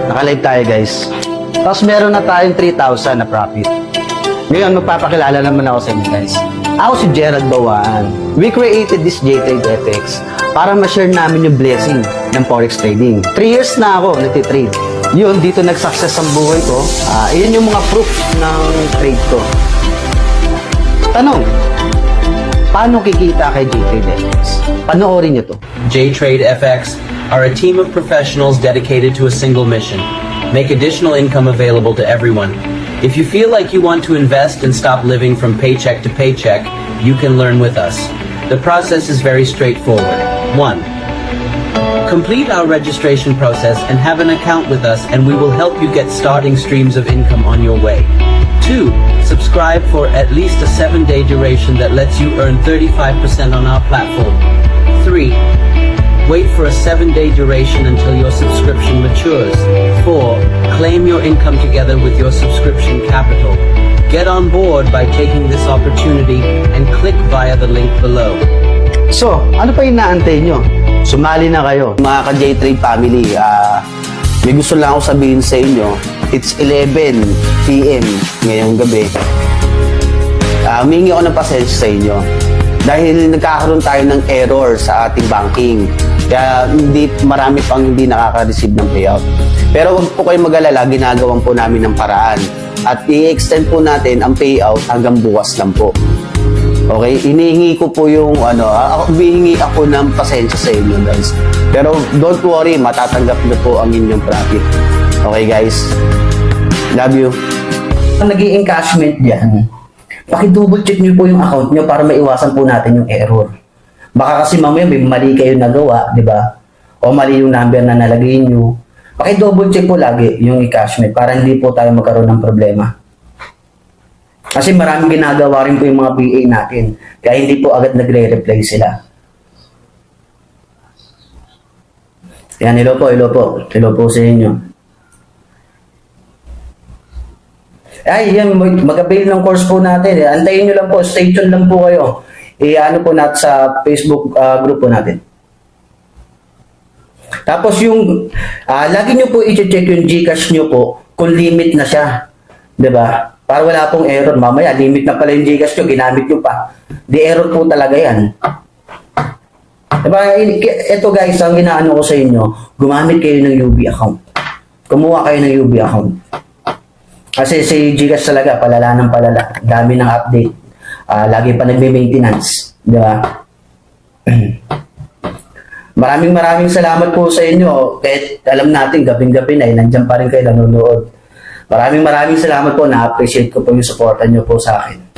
Naka-live tayo guys. Tapos meron na tayong 3,000 na profit. Ngayon, magpapakilala naman ako sa inyo guys. Ako si Gerald Bawaan. We created this JTrade FX para ma-share namin yung blessing ng Forex trading. 3 years na ako nagtitrade. Yun, dito nag-success ang buhay ko. Iyan yung mga proof ng trade ko. Tanong, paano kikita kay JTrade FX? Panoorin nyo to. JTrade FX are a team of professionals dedicated to a single mission: make additional income available to everyone. If you feel like you want to invest and stop living from paycheck to paycheck, you can learn with us. The process is very straightforward. 1. Complete our registration process and have an account with us, and we will help you get starting streams of income on your way. 2. Subscribe for at least a 7-day duration that lets you earn 35% on our platform. 3. Wait for a 7-day duration until your subscription matures. 4. Claim your income together with your subscription capital. Get on board by taking this opportunity and click via the link below. So, ano pa yung inaantay nyo? Sumali na kayo. Mga ka-JTrade family, may gusto lang ako sabihin sa inyo. It's 11 PM ngayong gabi. Humingi ako ng pasensya sa inyo. Dahil nagkakaroon tayo ng error sa ating banking. Kaya marami pang hindi nakaka-receive ng payout. Pero wag po kayong mag-alala, ginagawan po namin ng paraan. At i-extend po natin ang payout hanggang bukas lang po. Okay? Inihingi ko po yung humihingi ako ng pasensya sa inyo guys. Pero don't worry, matatanggap na po ang inyong profit. Okay guys? Love you. Ang nag-i-encashment dyan, paki-double check nyo po yung account nyo para maiwasan po natin yung error. Baka kasi mamaya may mali kayo nagawa, di ba? O mali yung number na nalagay nyo. Paki-double check po lagi yung encashment para hindi po tayo magkaroon ng problema. Kasi maraming ginagawa rin po yung mga PA natin. Kaya hindi po agad nagre-reply sila. Yan, hello po. Hello po sa inyo. Ay, yan, mag-avail ng course po natin. Antayin nyo lang po, stay tuned lang po kayo. Ano po natin sa Facebook group po natin. Tapos yung, lagi nyo po i-check yung GCash nyo po kung limit na siya. Diba? Para wala pong error. Mamaya, limit na pala yung GCash nyo, ginamit nyo pa. Di error po talaga yan. Diba? Ito guys, ang ginaano ko sa inyo, gumamit kayo ng UB account. Kumuha kayo ng UB account. Kasi si GCash talaga, palala ng palala. Dami ng update. Lagi pa nagme-maintenance. Di ba? Maraming salamat po sa inyo. Kahit alam natin, gabing-gabi na, nandiyan pa rin kayo nanonood. Maraming salamat po. Na-appreciate ko po yung supportan nyo po sa akin.